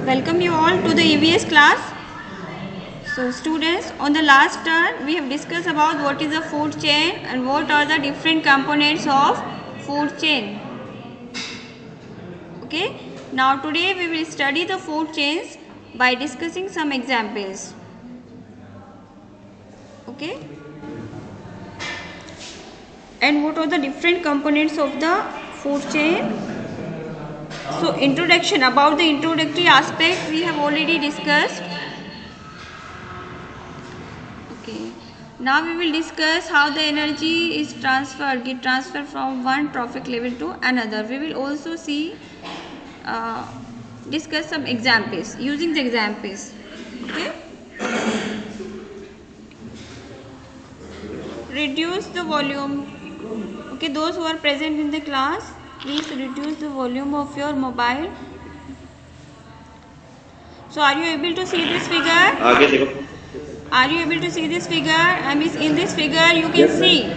Welcome you all to the EVS class. So students, on the last turn we have discussed about what is the food chain and what are the different components of food chain. Okay, now today we will study the food chains by discussing some examples. Okay, and what are the different components of the food chain? So introduction, about the introductory aspect we have already discussed. Okay. Now we will discuss how the energy is get transferred from one trophic level to another. We will also discuss some examples, using the examples. Okay. Reduce the volume. Okay, those who are present in the class, please reduce the volume of your mobile. So are you able to see this figure? Are you able to see this figure? I mean, in this figure you can see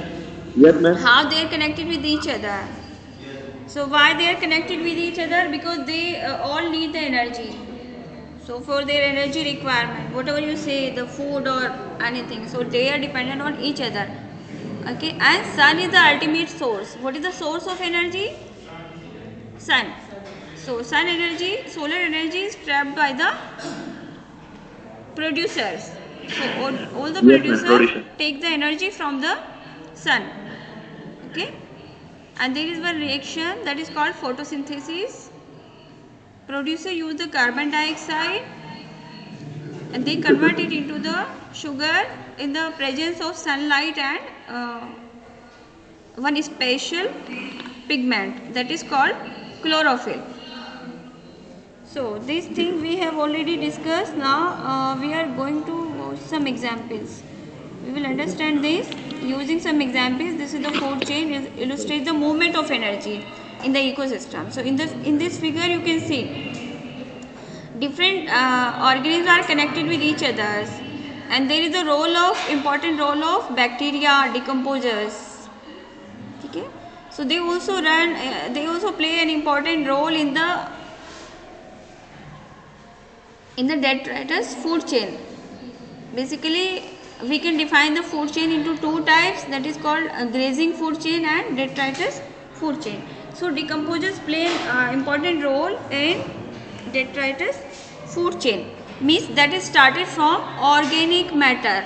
how they are connected with each other. So why they are connected with each other? Because they all need the energy. So for their energy requirement, whatever you say, the food or anything, so they are dependent on each other. Okay, and sun is the ultimate source. What is the source of energy? Sun. So sun energy, solar energy is trapped by the producers. So all the producers take the energy from the sun. Okay, and there is one reaction that is called photosynthesis. Producer use the carbon dioxide and they convert it into the sugar in the presence of sunlight and one special pigment that is called chlorophyll. So this thing we have already discussed. Now we are going to watch some examples. We will understand this using some examples. This is the food chain. It illustrates the movement of energy in the ecosystem. So in this figure you can see different organisms are connected with each other, and there is a important role of bacteria decomposers. Okay, so they also play an important role in the detritus food chain. Basically, we can define the food chain into two types, that is called grazing food chain and detritus food chain. So decomposers play an important role in detritus food chain, means that is started from organic matter.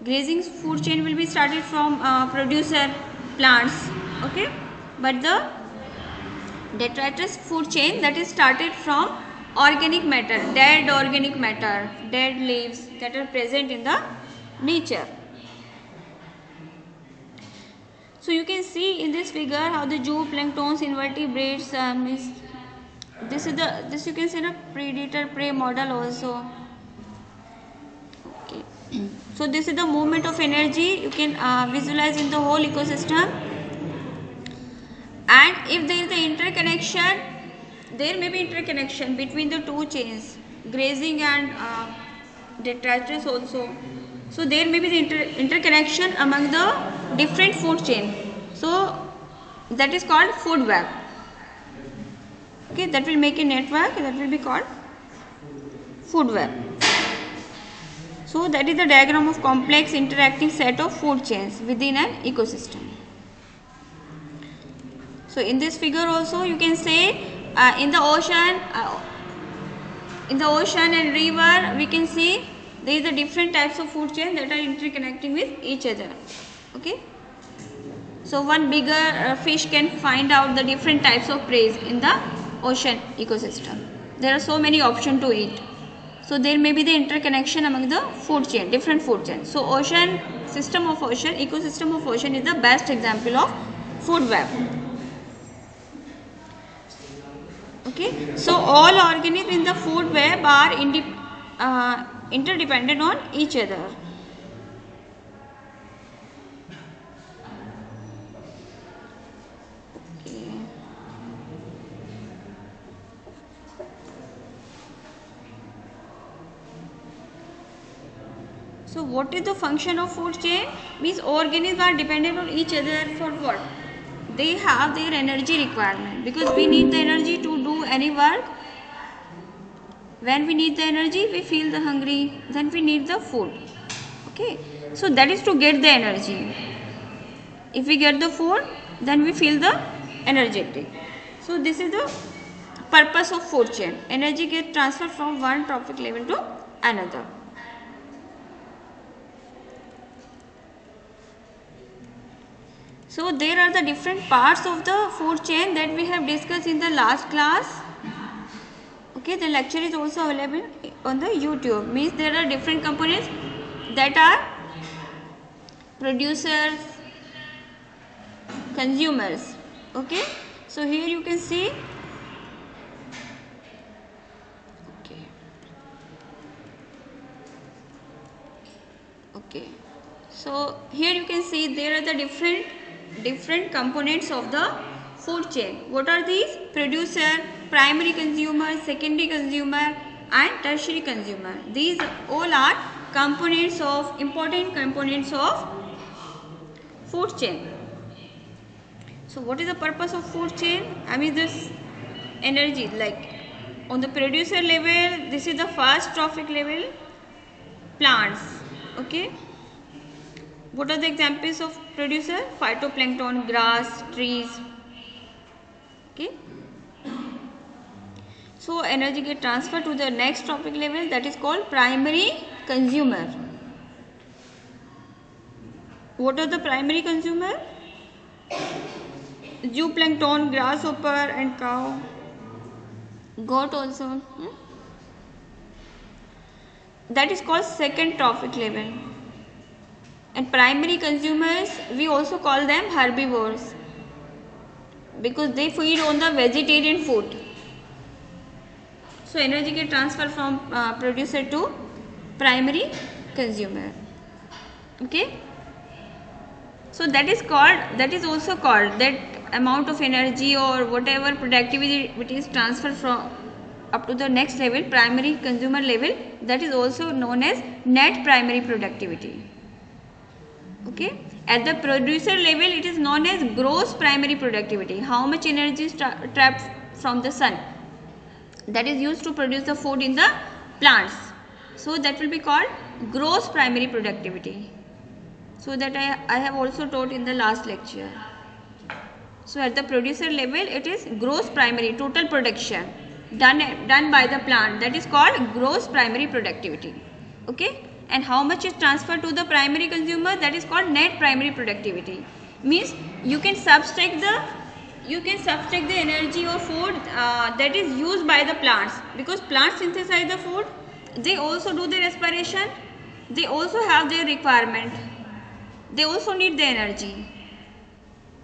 Grazing food chain will be started from producer plants, okay, but the detritus food chain, that is started from organic matter, dead leaves that are present in the nature. So you can see in this figure how the zooplanktons, invertebrates, this you can see a predator prey model also. Okay. So this is the movement of energy you can visualize in the whole ecosystem. And if there is the interconnection, there may be interconnection between the two chains, grazing and detritus also. So there may be the interconnection among the different food chain. So that is called food web. Okay, that will make a network that will be called food web. So that is the diagram of complex interacting set of food chains within an ecosystem. So in this figure also you can say in the ocean and river we can see there is a different types of food chain that are interconnecting with each other. Okay. So one bigger fish can find out the different types of prey in the ocean ecosystem. There are so many options to eat. So there may be the interconnection among the food chain, different food chains. So ecosystem of ocean is the best example of food web. Okay, so all organisms in the food web are interdependent on each other. Okay. So what is the function of food chain? Means organisms are dependent on each other for what? They have their energy requirement, because we need the energy to do any work. When we need the energy, we feel the hungry, then we need the food. Okay, so that is to get the energy. If we get the food, then we feel the energetic. So this is the purpose of food chain. Energy gets transferred from one trophic level to another. So there are the different parts of the food chain that we have discussed in the last class. Okay, the lecture is also available on the YouTube. Means there are different components that are producers, consumers. Okay, so here you can see. Okay, so here you can see there are the different components of the food chain. What are these? Producer, primary consumer, secondary consumer and tertiary consumer. These all are components of important components of food chain. So what is the purpose of food chain? I mean this energy, like on the producer level, this is the first trophic level, plants. Okay, what are the examples of producer? Phytoplankton, grass, trees. Okay, so energy get transferred to the next trophic level, that is called primary consumer. What are the primary consumer? Zooplankton, grasshopper and cow, goat also. That is called second trophic level. And primary consumers, we also call them herbivores because they feed on the vegetarian food. So energy get transferred from producer to primary consumer. Okay, so that is also called, that amount of energy or whatever productivity it is transferred from up to the next level, primary consumer level, that is also known as net primary productivity. Okay, at the producer level it is known as gross primary productivity. How much energy is trapped from the sun that is used to produce the food in the plants. So that will be called gross primary productivity. So that I have also taught in the last lecture. So at the producer level it is gross primary, total production done by the plant, that is called gross primary productivity. Okay, and how much is transferred to the primary consumer, that is called net primary productivity. Means you can subtract the energy or food that is used by the plants, because plants synthesize the food, they also do the respiration, they also have their requirement, they also need the energy.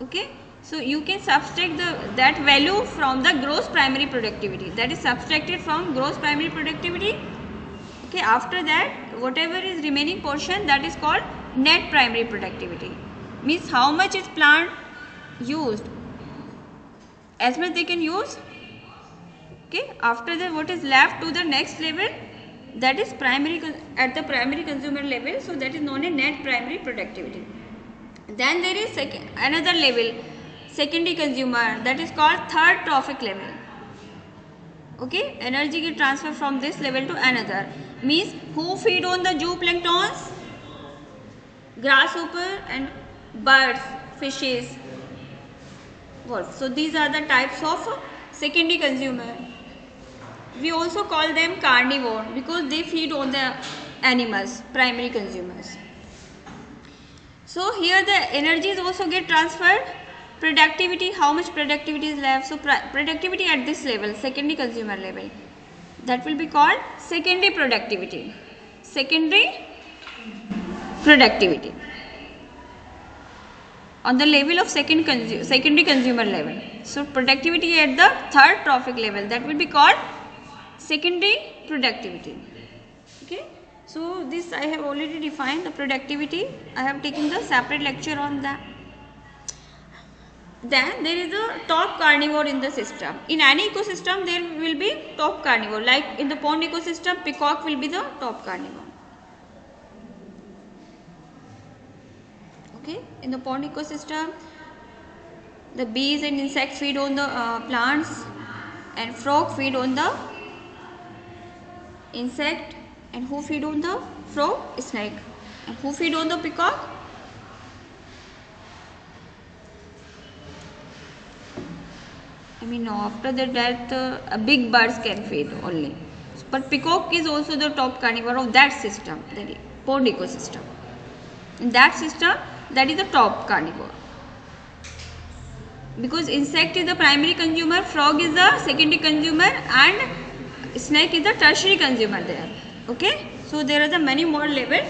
Okay, so you can subtract that value from the gross primary productivity, that is subtracted from gross primary productivity. Okay, after that whatever is remaining portion, that is called net primary productivity. Means how much is plant used, as much they can use. Okay, after that what is left to the next level, that is primary, at the primary consumer level, so that is known as net primary productivity. Then there is another level, secondary consumer, that is called third trophic level. Okay, energy get transferred from this level to another. Means who feed on the zooplanktons? Grasshopper and birds, fishes, wolves. So these are the types of secondary consumer. We also call them carnivore because they feed on the animals, primary consumers. So here the energies also get transferred. Productivity, how much productivity is left? So productivity at this level, secondary consumer level, that will be called secondary productivity. Secondary productivity on the level of secondary consumer level. So productivity at the third trophic level, that will be called secondary productivity. Okay, so this I have already defined the productivity. I have taken the separate lecture on that. Then there is a top carnivore in the system. In any ecosystem there will be top carnivore. Like in the pond ecosystem, peacock will be the top carnivore. Okay, in the pond ecosystem, the bees and insects feed on the plants, and frog feed on the Insect. And who feed on the frog? Snake. And who feed on the peacock? I mean, no, after the death, big birds can feed only. But peacock is also the top carnivore of that system, the pond ecosystem. In that system, that is the top carnivore. Because insect is the primary consumer, frog is the secondary consumer, and snake is the tertiary consumer there. Okay, so there are the many more levels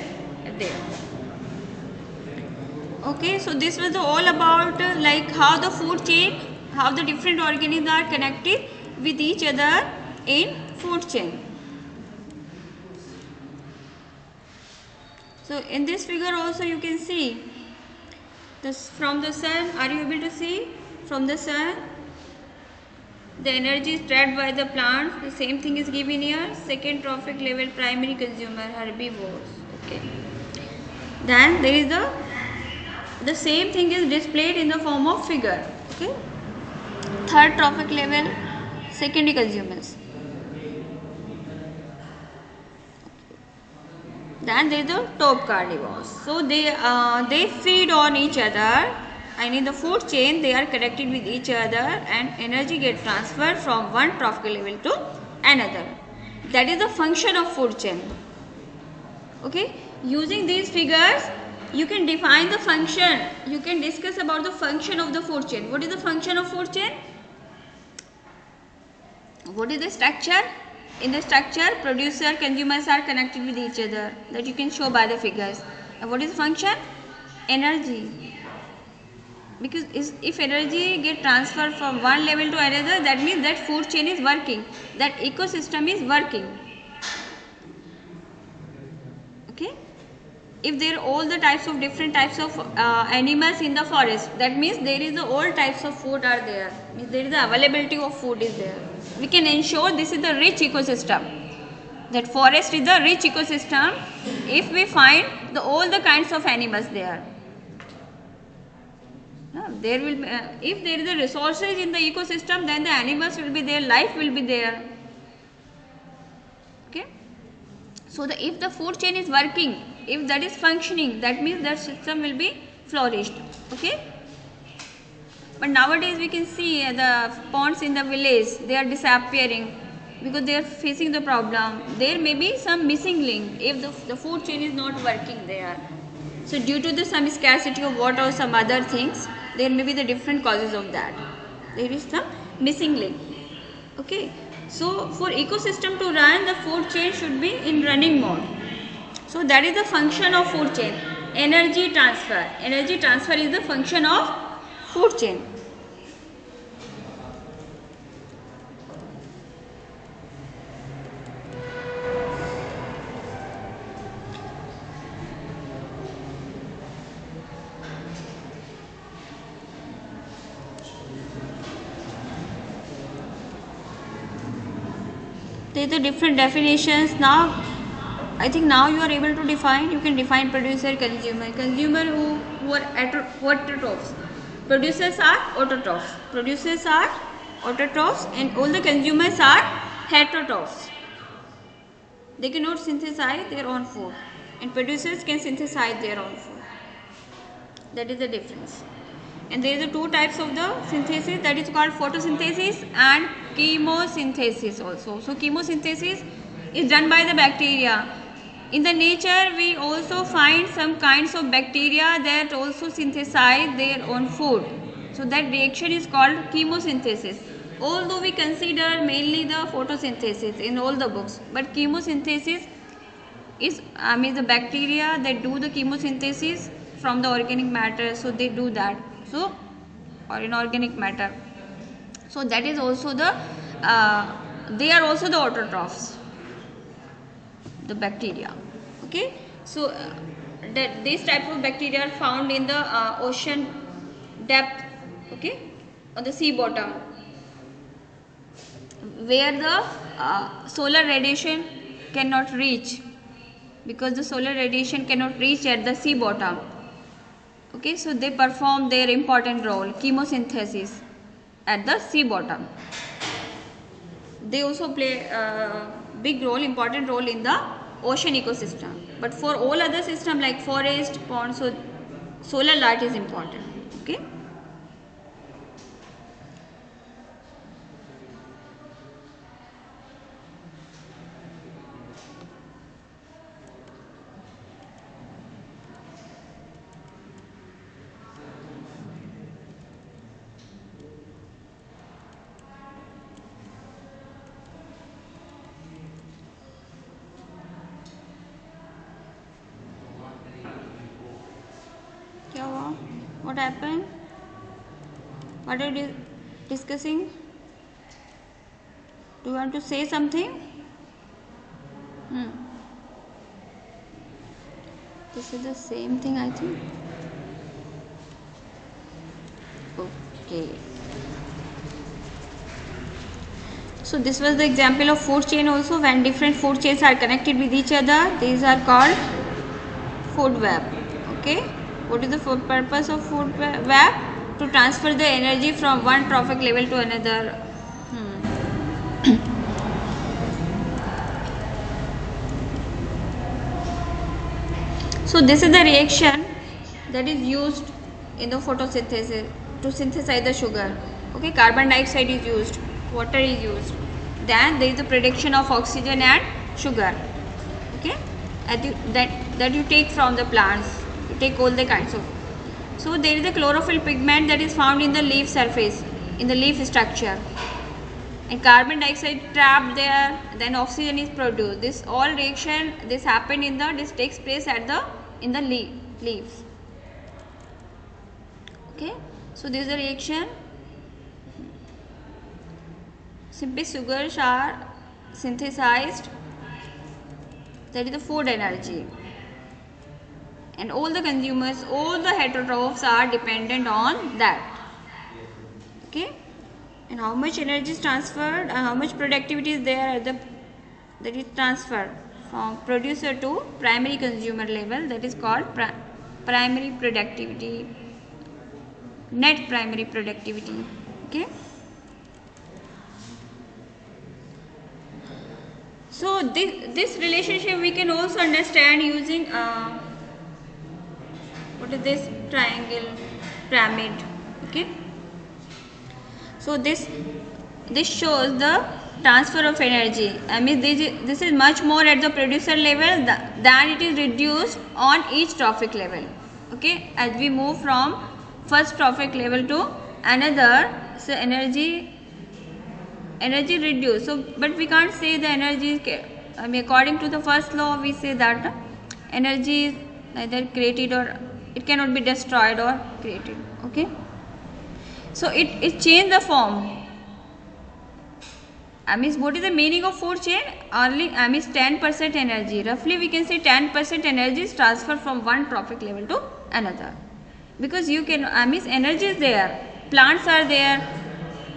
there. Okay, so this was all about like how the food chain, how the different organisms are connected with each other in food chain. So in this figure also you can see this from the sun. Are you able to see? From the sun, the energy is trapped by the plants. The same thing is given here. Second trophic level, primary consumer, herbivores. Okay. Then there is the same thing is displayed in the form of figure. Okay. Third trophic level, secondary consumers. Then there is the top carnivores. So they feed on each other. And in the food chain, they are connected with each other and energy gets transferred from one trophic level to another. That is the function of food chain. Okay, using these figures, you can define the function. You can discuss about the function of the food chain. What is the function of food chain? What is the structure? In the structure, producer, consumers are connected with each other. That you can show by the figures. And what is the function? Energy. Because if energy get transferred from one level to another, that means that food chain is working, that ecosystem is working. Okay, if there are all the types of different types of animals in the forest, that means there is all types of food are there, means there is the availability of food is there. We can ensure this is the rich ecosystem, that forest is the rich ecosystem if we find all the kinds of animals there. There will be, if there is a resources in the ecosystem, then the animals will be there, life will be there. Okay, so if the food chain is working, if that is functioning, that means that system will be flourished. Okay, but nowadays we can see the ponds in the village, they are disappearing because they are facing the problem. There may be some missing link if the food chain is not working there. So due to some scarcity of water or some other things, there may be the different causes of that. There is some missing link. Okay. So for ecosystem to run, the food chain should be in running mode. So that is the function of food chain. Energy transfer. Energy transfer is the function of food chain. There are the different definitions. Now I think now you are able to define. You can define producer, consumer. Consumer who are autotrophs. Producers are autotrophs. Producers are autotrophs, and all the consumers are heterotrophs. They cannot synthesize their own food, and producers can synthesize their own food. That is the difference. And there are the two types of the synthesis, that is called photosynthesis and chemosynthesis also. So chemosynthesis is done by the bacteria. In the nature, we also find some kinds of bacteria that also synthesize their own food. So that reaction is called chemosynthesis. Although we consider mainly the photosynthesis in all the books, but chemosynthesis is the bacteria that do the chemosynthesis from the organic matter. So they do that. So, or inorganic matter. So that is also the they are also the autotrophs, the bacteria. Okay, so that these type of bacteria are found in the ocean depth. Okay, on the sea bottom, where the solar radiation cannot reach, because the solar radiation cannot reach at the sea bottom. Okay, so they perform their important role, chemosynthesis, at the sea bottom. They also play big role, important role in the ocean ecosystem. But for all other system like forest, pond, so solar light is important. Okay. What happened? What are you discussing? Do you want to say something? This is the same thing, I think. Okay. So this was the example of food chain also. When different food chains are connected with each other, these are called food web. Okay. What is the purpose of food web? To transfer the energy from one trophic level to another. So this is the reaction that is used in the photosynthesis to synthesize the sugar. Okay, carbon dioxide is used, water is used. Then there is the production of oxygen and sugar. Okay, that you take from the plants. You take all the kinds of. So there is a chlorophyll pigment that is found in the leaf surface, in the leaf structure. And carbon dioxide trapped there, then oxygen is produced. This all reaction, this happened this takes place in the leaves. Okay, so this is the reaction. Simply sugars are synthesized, that is the food energy. And all the consumers, all the heterotrophs are dependent on that. Okay, and how much energy is transferred and how much productivity is there that is transferred from producer to primary consumer level, that is called primary productivity, net primary productivity. Okay, so this relationship we can also understand using what is this triangle pyramid. Okay, so this shows the transfer of energy. I mean this is much more at the producer level than it is reduced on each trophic level. Okay, as we move from first trophic level to another, so energy reduced. So but we can't say the energy is, I mean according to the first law we say that energy is neither created or it cannot be destroyed or created. Okay, so it changed the form. I mean, what is the meaning of food chain? Only 10% energy. Roughly we can say 10% energy is transferred from one trophic level to another. Because you can, energy is there, plants are there,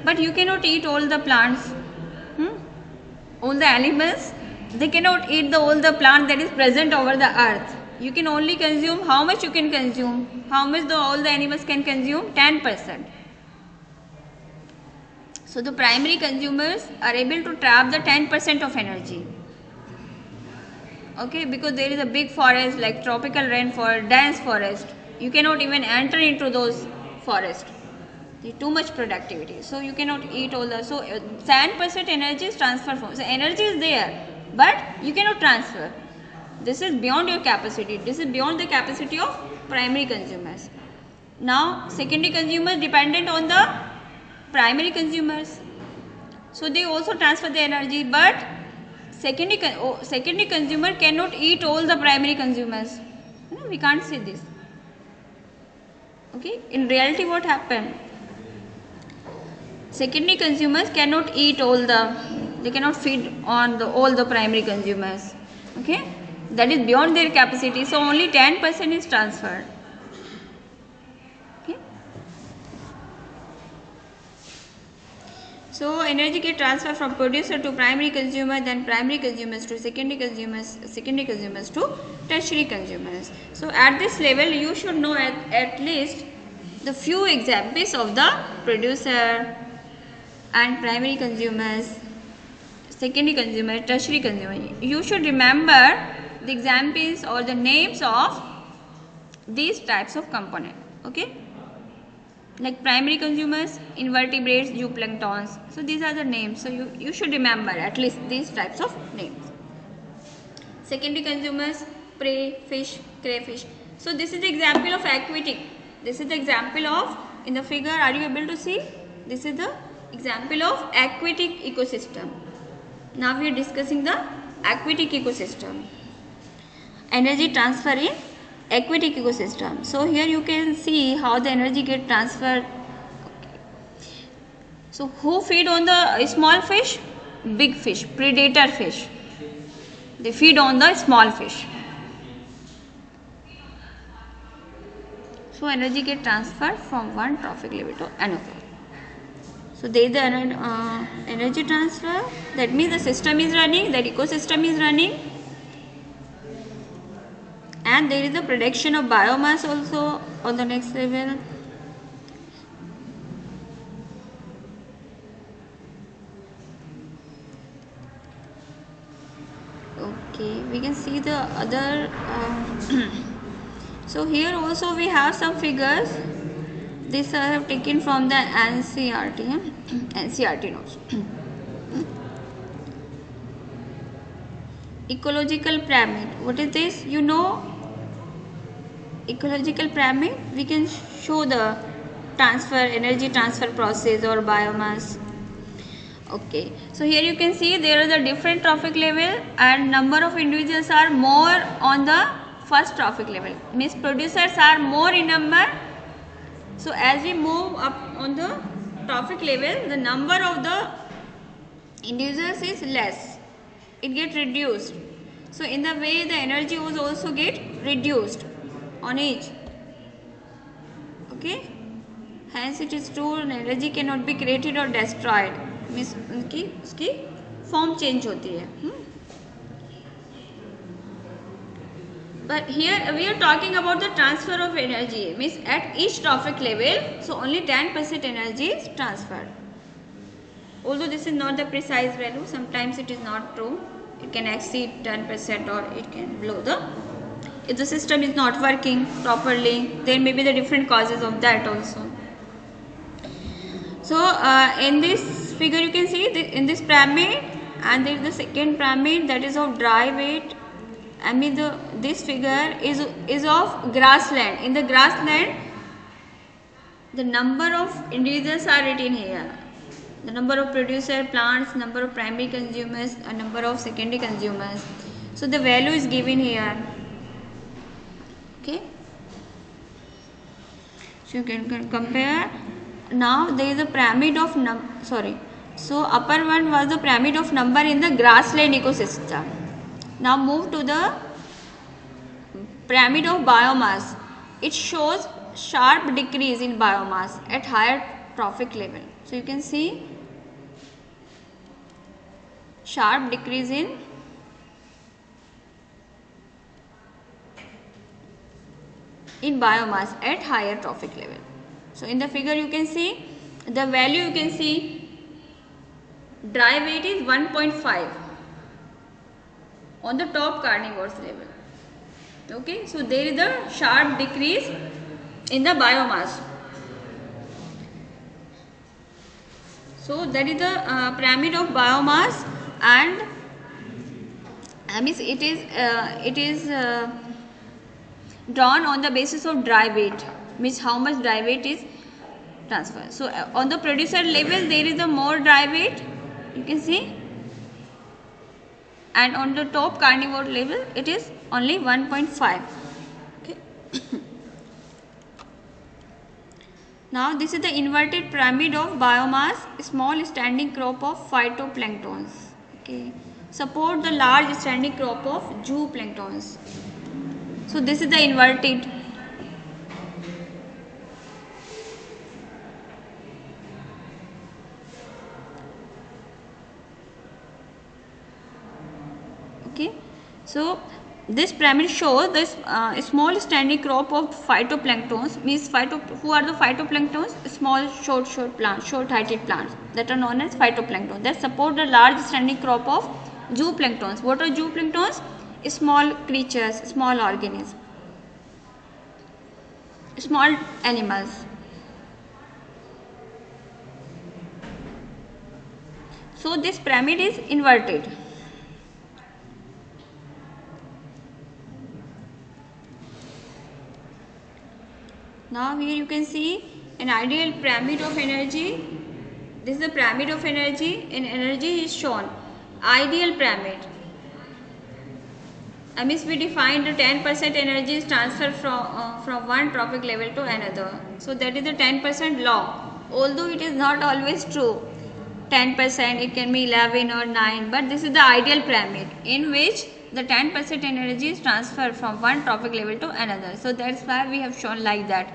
but you cannot eat all the plants. All the animals, they cannot eat all the plant that is present over the earth. You can only consume how much you can consume. How much all the animals can consume? 10%. So the primary consumers are able to trap the 10% of energy. Okay, because there is a big forest like tropical rainforest, dense forest. You cannot even enter into those forests. There is too much productivity. So you cannot eat all the. So 10% energy is transferred from. So energy is there, but you cannot transfer. This is beyond your capacity. This is beyond the capacity of primary consumers. Now secondary consumers dependent on the primary consumers, so they also transfer the energy, but secondary consumer cannot eat all the primary consumers. We can't say this. Okay, in reality what happened, secondary consumers cannot eat they cannot feed on all the primary consumers. Okay, that is beyond their capacity, so only 10% is transferred. So energy get transferred from producer to primary consumer, then primary consumers to secondary consumers to tertiary consumers. So at this level you should know at least the few examples of the producer and primary consumers, secondary consumer, tertiary consumer. You should remember the examples or the names of these types of component. Okay, like primary consumers, invertebrates, zooplanktons. So these are the names. So you should remember at least these types of names. Secondary consumers, prey, fish, crayfish. So this is the example of aquatic. This is the example of, in the figure, are you able to see? This is the example of aquatic ecosystem. Now we are discussing the aquatic ecosystem. Energy transfer in aquatic ecosystem. So here you can see how the energy get transferred. So who feed on the small fish? Big fish, predator fish. They feed on the small fish. So energy get transferred from one trophic level to another. So there is the energy transfer. That means the system is running, that ecosystem is running. And there is the production of biomass also on the next level. Okay, we can see the other. So here also we have some figures. This I have taken from the NCERT. NCERT notes. Ecological pyramid. What is this? You know, ecological pyramid. We can show the energy transfer process or biomass. Okay, so here you can see there are the different trophic level and number of individuals are more on the first trophic level. Means producers are more in number. So as we move up on the trophic level, the number of the individuals is less. It get reduced. So in the way the energy was also get reduced on each. Okay. Hence it is true energy cannot be created or destroyed. Means उसकी form change होती है. But here we are talking about the transfer of energy. Means at each trophic level, so only 10% energy is transferred. Although this is not the precise value, sometimes it is not true. It can exceed 10% or it can below the. If the system is not working properly, there may be the different causes of that also. So in this figure you can see in this pyramid, and there is the second pyramid that is of dry weight. I mean this figure is of grassland. In the grassland, the number of individuals are written here. The number of producer plants, number of primary consumers, and number of secondary consumers. So the value is given here. Okay. So you can compare. Now there is a pyramid of So upper one was the pyramid of number in the grassland ecosystem. Now move to the pyramid of biomass. It shows sharp decrease in biomass at higher trophic level. So you can see sharp decrease in biomass at higher trophic level. So in the figure you can see the value, you can see dry weight is 1.5 on the top carnivores level. Okay, so there is a sharp decrease in the biomass. So that is the pyramid of biomass, and means it is drawn on the basis of dry weight. Means how much dry weight is transferred. So on the producer level there is a more dry weight, you can see, and on the top carnivore level it is only 1.5. Okay. Now this is the inverted pyramid of biomass, small standing crop of phytoplanktons. Okay. Support the large standing crop of zooplanktons. So this is the inverted. Okay, so this pyramid shows this small standing crop of phytoplanktons, means who are the phytoplanktons? Small short plants, short heighted plants that are known as phytoplankton that support the large standing crop of zooplanktons. What are zooplanktons? Small creatures, small organisms, small animals. So this pyramid is inverted. Now here you can see an ideal pyramid of energy. This is the pyramid of energy, and energy is shown. Ideal pyramid. Means we defined the 10% energy is transferred from one trophic level to another. So that is the 10% law. Although it is not always true. 10%, it can be 11 or 9, but this is the ideal pyramid in which the 10% energy is transferred from one trophic level to another. So that's why we have shown like that.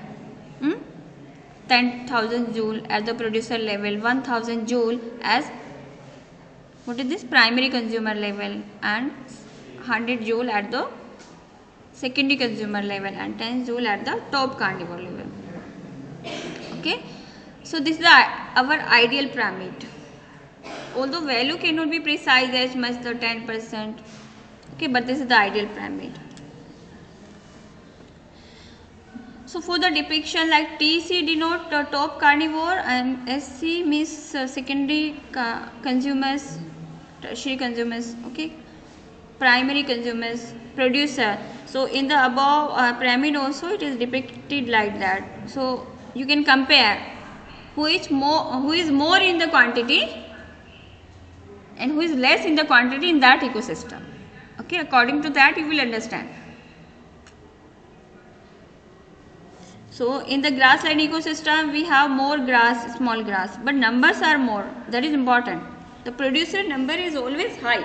10,000 joule at the producer level, 1000 joule as what is this primary consumer level, and 100 joule at the secondary consumer level, and 10 joule at the top carnivore level. Okay, so this is our ideal pyramid. Although value cannot be precise as much the 10%. Okay, but this is the ideal pyramid. So for the depiction, like TC denote the top carnivore and SC means secondary consumers, tertiary consumers, okay, primary consumers, producer. So in the above pyramid also it is depicted like that. So you can compare who is more in the quantity and who is less in the quantity in that ecosystem. Okay, according to that you will understand. So in the grassland ecosystem we have more grass, small grass, but numbers are more. That is important. The producer number is always high.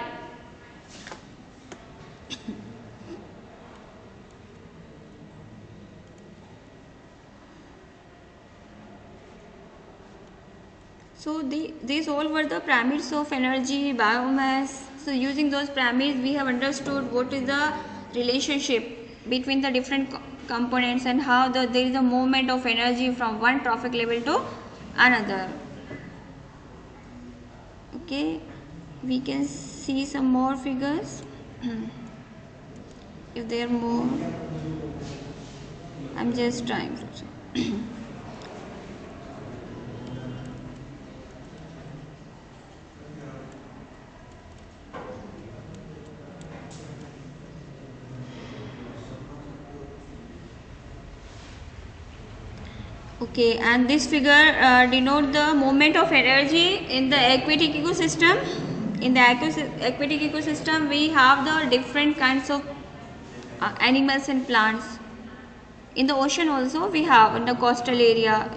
So these all were the pyramids of energy, biomass. So using those pyramids we have understood what is the relationship between the different components and how there is a movement of energy from one trophic level to another. Okay, we can see some more figures. If there are more, I'm just trying. Okay, and this figure denote the movement of energy in the aquatic ecosystem. In the aquatic ecosystem, we have the different kinds of animals and plants. In the ocean also, we have in the coastal area.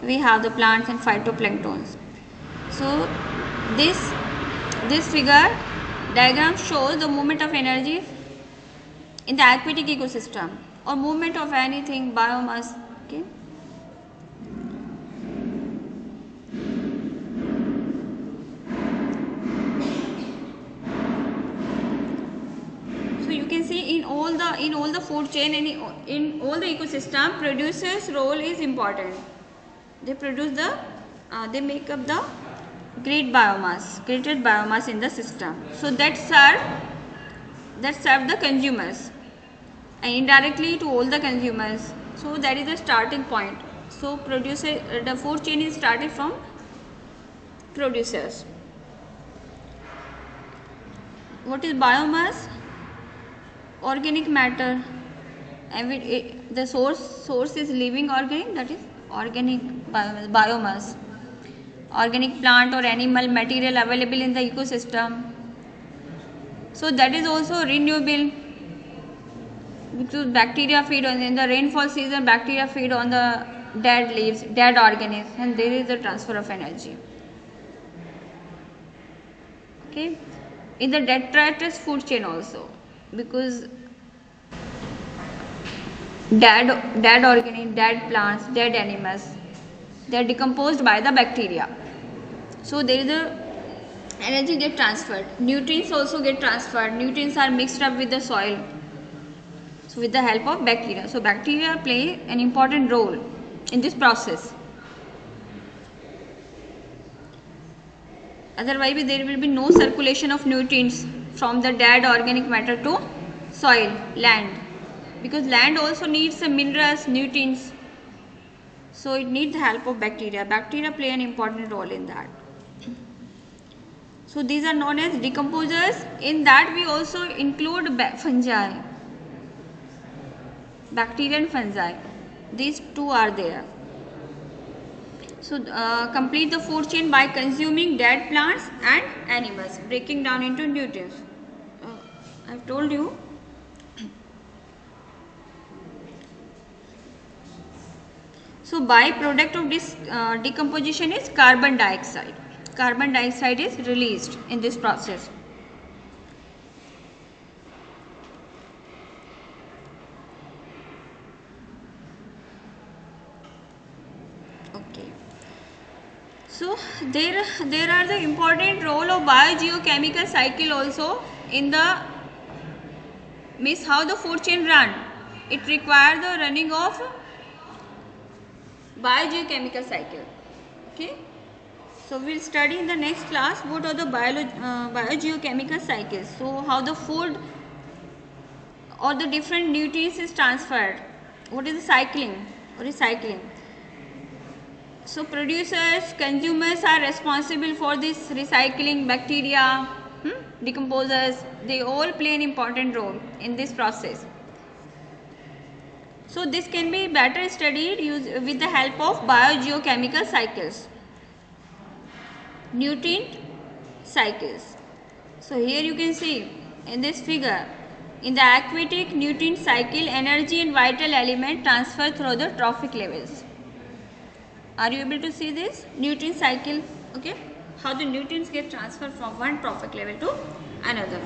We have the plants and phytoplanktons. So this figure diagram shows the movement of energy in the aquatic ecosystem or movement of anything, biomass. Okay. So you can see in all the food chain and in all the ecosystem, producers' role is important. They produce they make up the created biomass in the system. So that serve the consumers and indirectly to all the consumers. So that is the starting point. So the food chain is started from producers. What is biomass? Organic matter. And the source is living organic, that is organic biomass. Organic plant or animal material available in the ecosystem. So that is also renewable. Because bacteria feed in the rainfall season, bacteria feed on the dead leaves, dead organisms, and there is a transfer of energy. Okay, in the detritus food chain also, because dead organisms, dead plants, dead animals, they are decomposed by the bacteria. So there is a energy get transferred, nutrients also get transferred, nutrients are mixed up with the soil, so with the help of bacteria. So bacteria play an important role in this process. Otherwise there will be no circulation of nutrients from the dead organic matter to soil, land, because land also needs some minerals, nutrients, so it needs the help of bacteria. Bacteria play an important role in that. So these are known as decomposers. In that we also include fungi, bacteria and fungi, these two are there. So complete the food chain by consuming dead plants and animals, breaking down into nutrients. I have told you. So byproduct of this decomposition is carbon dioxide. Carbon dioxide is released in this process. Okay. So there are the important role of biogeochemical cycle also in the means how the food chain run. It requires the running of biogeochemical cycle. Okay. So we will study in the next class what are the biogeochemical cycles. So how the food or the different nutrients is transferred. What is the cycling or recycling? So producers, consumers are responsible for this recycling. Bacteria, decomposers, they all play an important role in this process. So this can be better studied with the help of biogeochemical cycles, nutrient cycles. So here you can see in this figure, in the aquatic nutrient cycle, energy and vital element transfer through the trophic levels. Are you able to see this nutrient cycle? Okay, how the nutrients get transferred from one trophic level to another.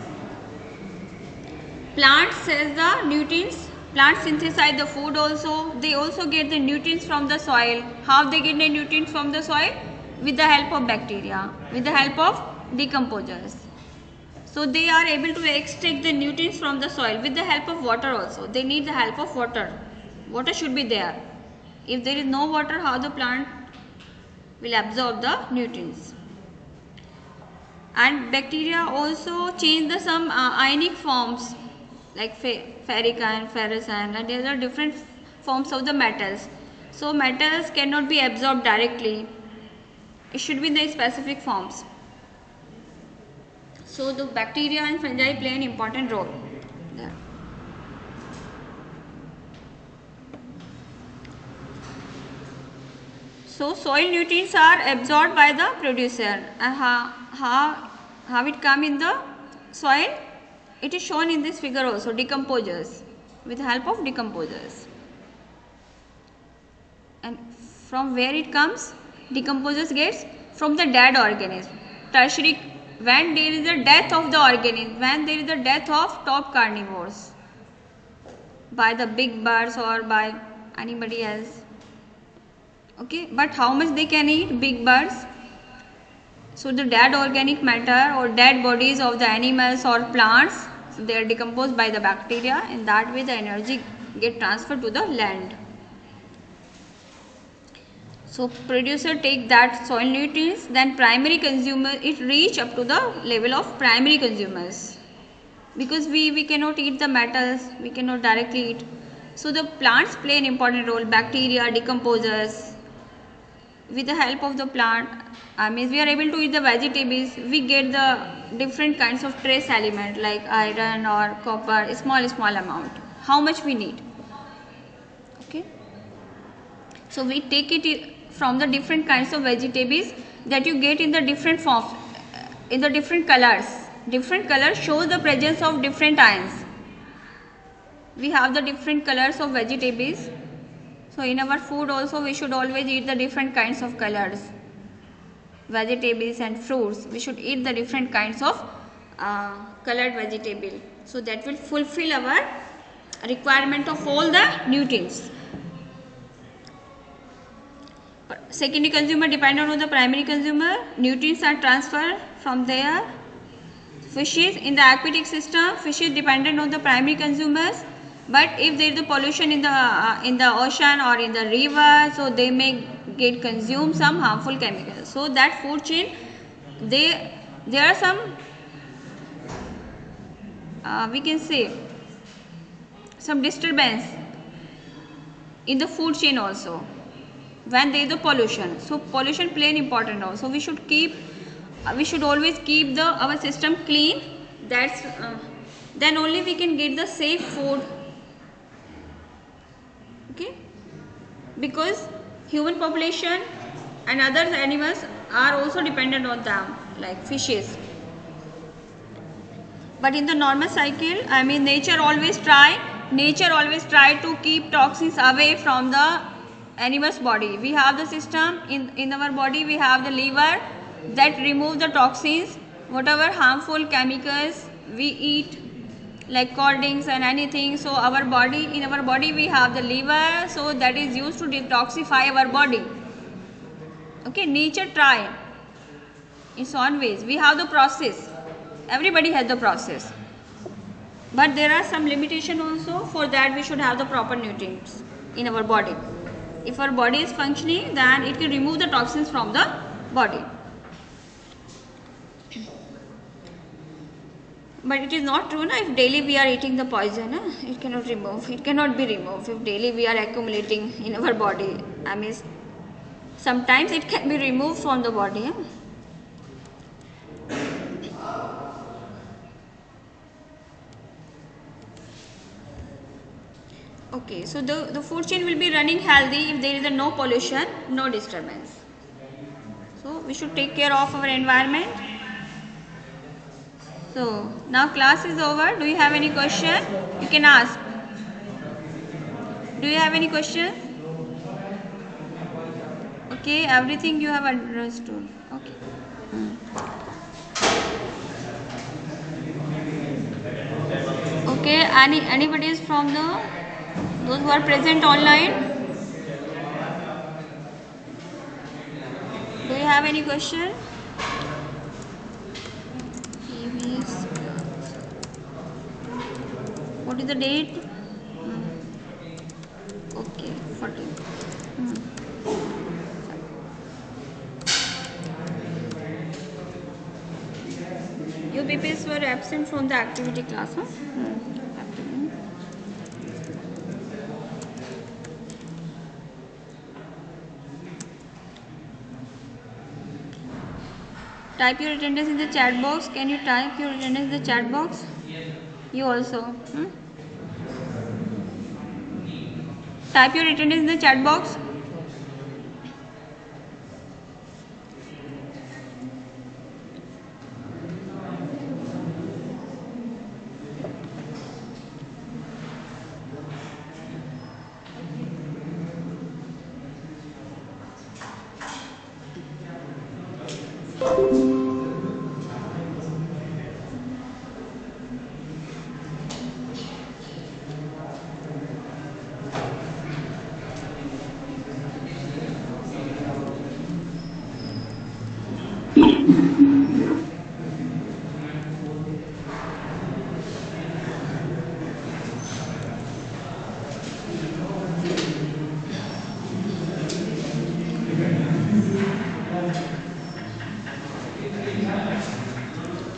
Plants says the nutrients. Plants synthesize the food also. They also get the nutrients from the soil. How they get the nutrients from the soil? With the help of bacteria, with the help of decomposers. So they are able to extract the nutrients from the soil with the help of water also. They need the help of water. Water should be there. If there is no water, how the plant will absorb the nutrients? And bacteria also change the some ionic forms like ferric ion, ferrous ion, and there are different forms of the metals. So metals cannot be absorbed directly. It should be in the specific forms. So the bacteria and fungi play an important role there. So soil nutrients are absorbed by the producer. How it come in the soil? It is shown in this figure also, decomposers, with the help of decomposers. And from where it comes? Decomposers gets from the dead organism. Tertiary, when there is a death of the organism, when there is a death of top carnivores by the big birds or by anybody else. Okay, but how much they can eat, big birds? So the dead organic matter or dead bodies of the animals or plants, so they are decomposed by the bacteria, and that way the energy get transferred to the land. So producer take that soil nutrients, then primary consumer, it reach up to the level of primary consumers, because we cannot eat the metals, we cannot directly eat. So the plants play an important role, bacteria, decomposers. With the help of the plant, means we are able to eat the vegetables, we get the different kinds of trace element like iron or copper, small amount, how much we need. Okay, so we take it from the different kinds of vegetables that you get in the different forms, in the different colors. Different colors show the presence of different ions. We have the different colors of vegetables. So in our food also we should always eat the different kinds of colors. Vegetables and fruits, we should eat the different kinds of colored vegetable. So that will fulfill our requirement of all the nutrients. Secondary consumer dependent on the primary consumer. Nutrients are transferred from there. Fishes in the aquatic system, fishes dependent on the primary consumers, but if there is the pollution in the ocean or in the river, so they may get consumed some harmful chemicals. So that food chain, there are some we can say some disturbance in the food chain also when there is a pollution. So pollution play an important role. So we should always keep our system clean. That's then only we can get the safe food. Okay, because human population and other animals are also dependent on them, like fishes. But in the normal cycle, I mean, nature always try to keep toxins away from the animal's body. We have the system in our body, we have the liver that remove the toxins, whatever harmful chemicals we eat, like cold drinks and anything. So in our body we have the liver, so that is used to detoxify our body. Okay, nature try in its own ways. We have the process. Everybody has the process, but there are some limitation also. For that we should have the proper nutrients in our body. If our body is functioning, then it can remove the toxins from the body. But it is not true, na? If daily we are eating the poison, it cannot be removed. If daily we are accumulating in our body, I mean, sometimes it can be removed from the body. Okay, so the food chain will be running healthy if there is no pollution, no disturbance. So we should take care of our environment. So now class is over. Do you have any question? You can ask. Do you have any question? Okay, everything you have understood. Okay. Okay, anybody is from those who are present online? Do you have any question? What is the date? Okay, 14. You peoples were absent from the activity class, huh? Type your attendance in the chat box. Can you type your attendance in the chat box? You also. Type your attendance in the chat box.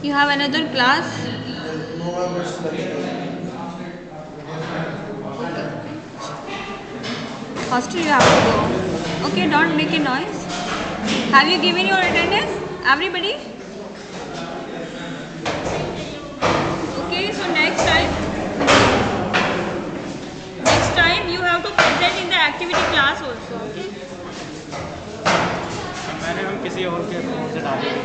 You have another class? Hostel you have to go. Okay, don't make a noise. Have you given your attendance? Everybody? Okay, so next time you have to present in the activity class also. Okay? मैंने हम किसी और के से डाले